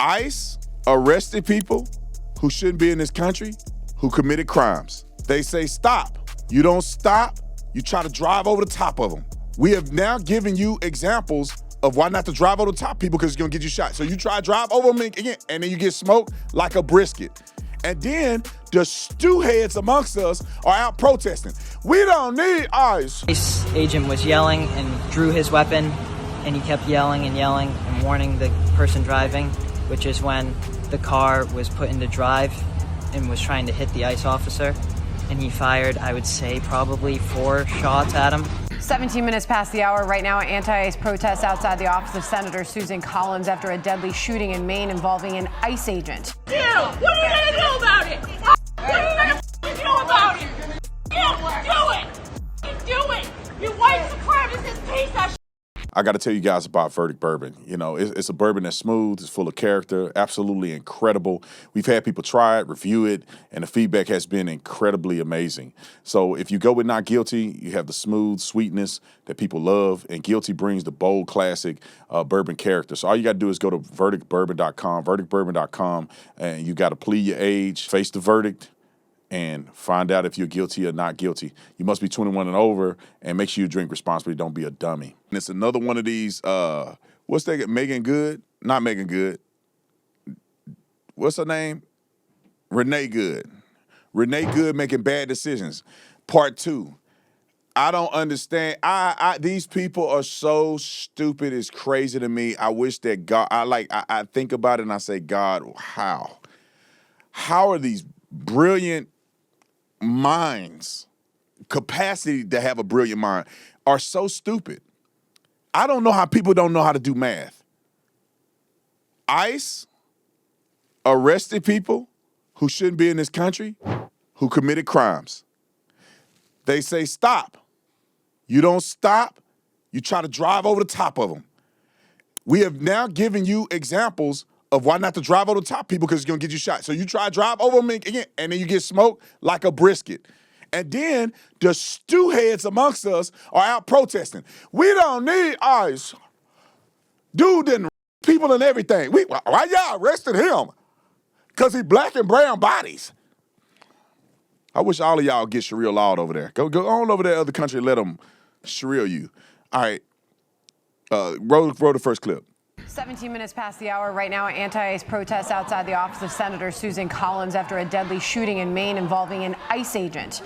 ICE arrested people who shouldn't be in this country who committed crimes. They say stop. You don't stop, you try to drive over the top of them. We have now given you examples of why not to drive over the top of people because it's gonna get you shot. So you try to drive over them again, and then you get smoked like a brisket. And then the stew heads amongst us are out protesting. We don't need ICE. ICE agent was yelling and drew his weapon, and he kept yelling and warning the person driving, which is when the car was put into drive and was trying to hit the ICE officer. And he fired, I would say, probably 4 shots at him. 17 minutes past the hour. Right now, anti-ICE protests outside the office of Senator Susan Collins after a deadly shooting in Maine involving an ICE agent. What are you going to do about it? What are you going to do about it? Do it! You white supremacist piece of shit! I got to tell you guys about Verdict Bourbon. You know, it's a bourbon that's smooth, it's full of character, absolutely incredible. We've had people try it, review it, and the feedback has been incredibly amazing. So if you go with Not Guilty, you have the smooth sweetness that people love, and Guilty brings the bold, classic bourbon character. So all you got to do is go to verdictbourbon.com, and you got to plead your age, face the verdict, and find out if you're guilty or not guilty. You must be 21 and over, and make sure you drink responsibly. Don't be a dummy. And it's another one of these, what's that, Megan Good? Not Megan Good. What's her name? Renee Good. Renee Good making bad decisions. Part 2. I don't understand. These people are so stupid. It's crazy to me. I wish that God, I think about it and I say, God, how? How are these brilliant minds, capacity to have a brilliant mind, are so stupid? I don't know how people don't know how to do math. ICE arrested people who shouldn't be in this country who committed crimes. They say stop. You don't stop, you try to drive over the top of them. We have now given you examples of why not to drive over the top of people because it's gonna get you shot. So you try to drive over them again, and then you get smoked like a brisket. And then the stew heads amongst us are out protesting. We don't need ICE. Dude didn't people and everything. Why y'all arrested him? Because he black and brown bodies. I wish all of y'all get Sharia lawed over there. Go on over there, other country, and let them Sharia you. All right, roll the first clip. 17 minutes past the hour. Right now, anti-ICE protests outside the office of Senator Susan Collins after a deadly shooting in Maine involving an ICE agent.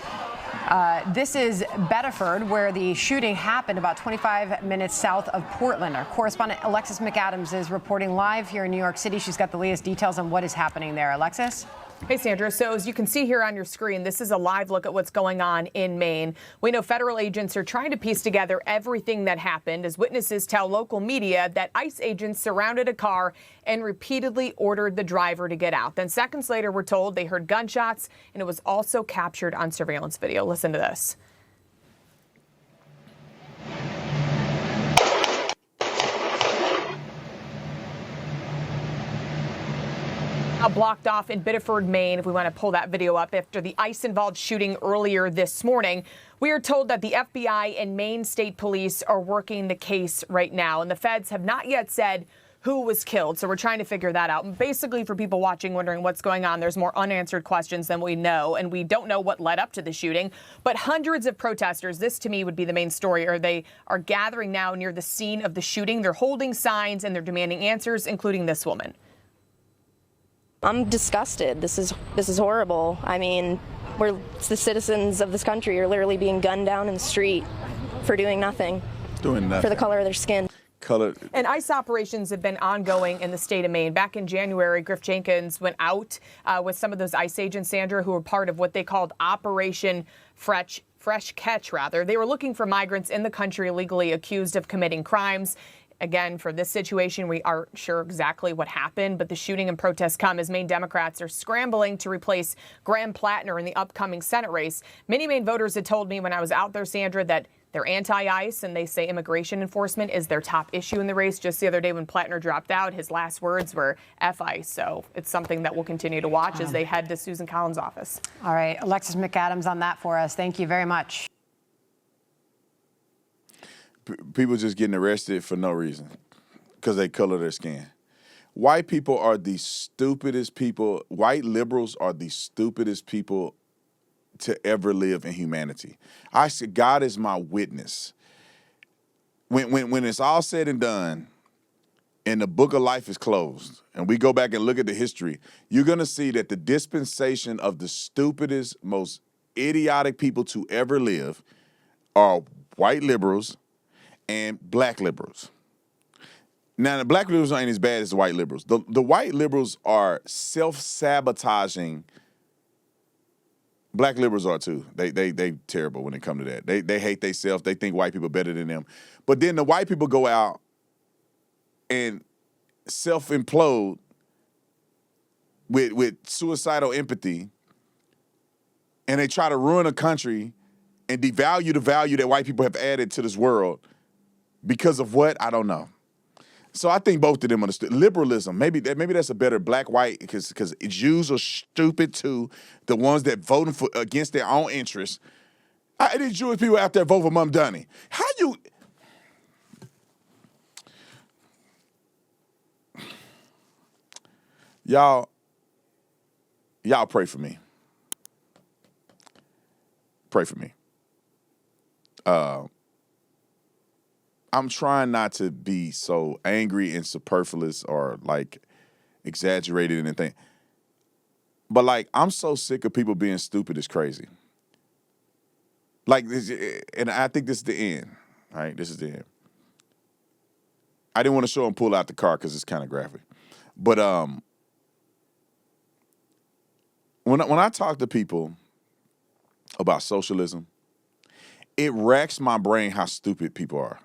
This is Bedford, where the shooting happened about 25 minutes south of Portland. Our correspondent Alexis McAdams is reporting live here in New York City. She's got the latest details on what is happening there. Alexis? Hey, Sandra. So as you can see here on your screen, this is a live look at what's going on in Maine. We know federal agents are trying to piece together everything that happened as witnesses tell local media that ICE agents surrounded a car and repeatedly ordered the driver to get out. Then seconds later, we're told they heard gunshots, and it was also captured on surveillance video. Listen to this. Now blocked off in Biddeford, Maine, if we want to pull that video up, after the ICE-involved shooting earlier this morning. We are told that the FBI and Maine State Police are working the case right now, and the feds have not yet said who was killed. So we're trying to figure that out. And basically, for people watching, wondering what's going on, there's more unanswered questions than we know, and we don't know what led up to the shooting. But hundreds of protesters, this to me would be the main story, they are gathering now near the scene of the shooting. They're holding signs and they're demanding answers, including this woman. I'm disgusted. This is horrible. I mean, the citizens of this country are literally being gunned down in the street for doing nothing. For the color of their skin. And ICE operations have been ongoing in the state of Maine. Back in January, Griff Jenkins went out with some of those ICE agents, Sandra, who were part of what they called Operation Fresh Catch. They were looking for migrants in the country illegally accused of committing crimes. Again, for this situation, we aren't sure exactly what happened, but the shooting and protests come as Maine Democrats are scrambling to replace Graham Plattner in the upcoming Senate race. Many Maine voters had told me when I was out there, Sandra, that they're anti-ICE and they say immigration enforcement is their top issue in the race. Just the other day when Plattner dropped out, his last words were F ICE. So it's something that we'll continue to watch as they head to Susan Collins' office. All right, Alexis McAdams on that for us. Thank you very much. People just getting arrested for no reason because they color their skin. White people are the stupidest people. White liberals are the stupidest people to ever live in humanity. I said, God is my witness. When it's all said and done, and the book of life is closed, and we go back and look at the history, you're going to see that the dispensation of the stupidest, most idiotic people to ever live are white liberals and black liberals. Now, the black liberals ain't as bad as the white liberals. The white liberals are self-sabotaging. Black liberals are too. They terrible when it comes to that. They hate themselves. They think white people are better than them. But then the white people go out and self-implode with suicidal empathy, and they try to ruin a country and devalue the value that white people have added to this world because of what? I don't know. So I think both of them understood. Liberalism, maybe that's a better black-white, because Jews are stupid too, the ones that voting for against their own interests. These Jewish people out there vote for Mum Dunny. How you... Y'all pray for me. Pray for me. I'm trying not to be so angry and superfluous or like exaggerated and anything. But like, I'm so sick of people being stupid, it's crazy. Like, and I think this is the end. All right, this is the end. I didn't want to show him pull out the car because it's kind of graphic. But when I talk to people about socialism, it racks my brain how stupid people are.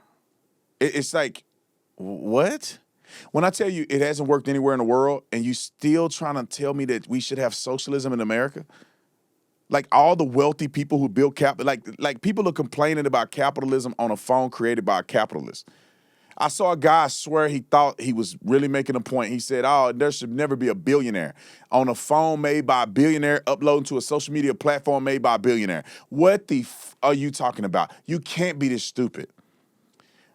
It's like, what? When I tell you it hasn't worked anywhere in the world, and you still trying to tell me that we should have socialism in America? Like, all the wealthy people who build like people are complaining about capitalism on a phone created by a capitalist. I saw a guy swear he thought he was really making a point. He said, oh, there should never be a billionaire on a phone made by a billionaire uploading to a social media platform made by a billionaire. What the are you talking about? You can't be this stupid.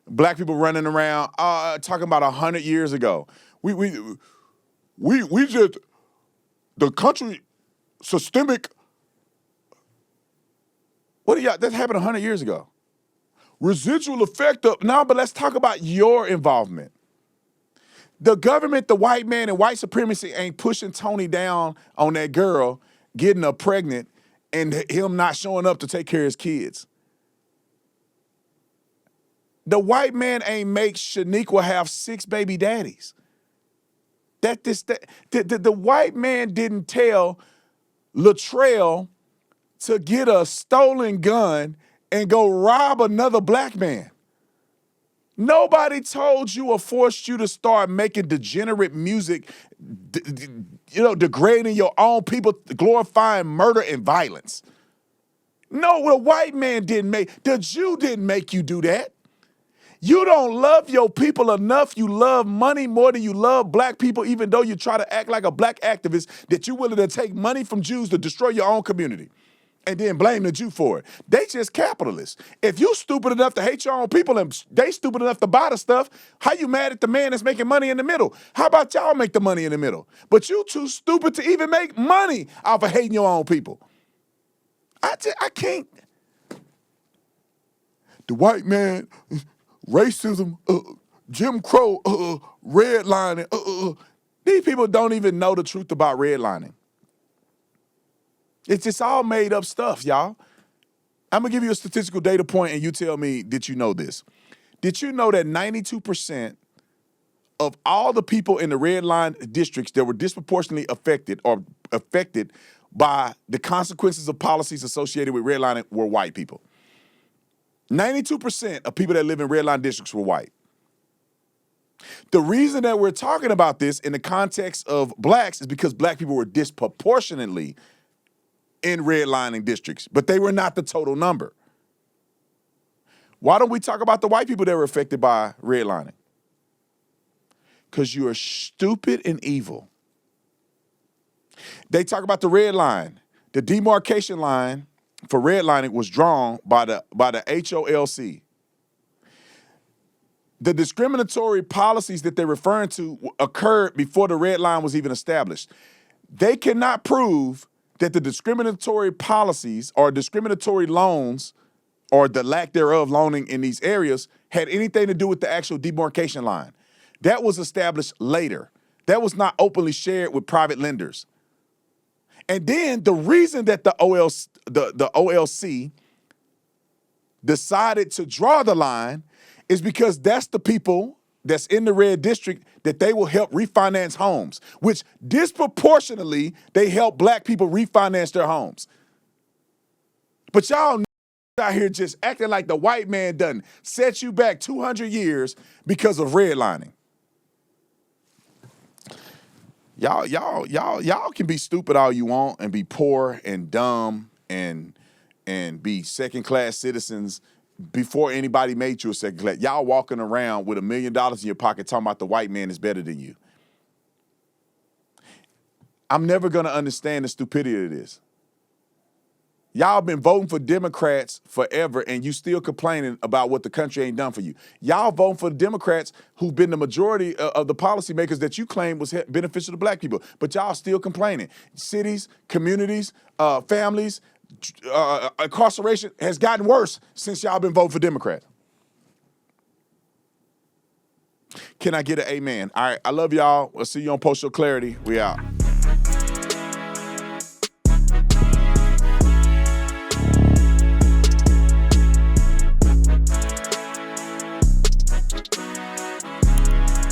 Black people running around talking about 100 years ago. We just, the country, systemic. What do y'all, that happened 100 years ago. Residual effect of, no, but let's talk about your involvement. The government, the white man, and white supremacy ain't pushing Tony down on that girl getting her pregnant and him not showing up to take care of his kids. The white man ain't make Shaniqua have 6 baby daddies. The white man didn't tell Latrell to get a stolen gun and go rob another black man. Nobody told you or forced you to start making degenerate music, degrading your own people, glorifying murder and violence. No, the white man didn't make, the Jew didn't make you do that. You don't love your people enough. You love money more than you love black people, even though you try to act like a black activist, that you're willing to take money from Jews to destroy your own community and then blame the Jew for it. They just capitalists. If you stupid enough to hate your own people and they stupid enough to buy the stuff, how you mad at the man that's making money in the middle? How about y'all make the money in the middle? But you too stupid to even make money off of hating your own people. I can't. The white man, racism, Jim Crow, redlining. These people don't even know the truth about redlining. It's just all made up stuff, y'all. I'm gonna give you a statistical data point and you tell me, did you know this? Did you know that 92% of all the people in the red line districts that were disproportionately affected by the consequences of policies associated with redlining were white people? 92% of people that live in red line districts were white. The reason that we're talking about this in the context of blacks is because black people were disproportionately in redlining districts, but they were not the total number. Why don't we talk about the white people that were affected by redlining? Because you are stupid and evil. They talk about the red line. The demarcation line for redlining was drawn by the HOLC. the discriminatory policies that they're referring to occurred before the red line was even established. They cannot prove that the discriminatory policies or discriminatory loans or the lack thereof loaning in these areas had anything to do with the actual demarcation line. That was established later. That was not openly shared with private lenders. And then the reason that the OLC decided to draw the line is because that's the people that's in the red district that they will help refinance homes, which disproportionately they help black people refinance their homes. But y'all out here just acting like the white man done set you back 200 years because of redlining. Y'all can be stupid all you want and be poor and dumb and be second-class citizens before anybody made you a second class. Y'all walking around with $1 million in your pocket talking about the white man is better than you. I'm never gonna understand the stupidity of this. Y'all been voting for Democrats forever and you still complaining about what the country ain't done for you. Y'all voting for the Democrats who've been the majority of the policymakers that you claim was beneficial to black people, but y'all still complaining. Cities, communities, families, incarceration has gotten worse since y'all been voting for Democrats. Can I get an amen? All right, I love y'all. We'll see you on Post Your Clarity. We out.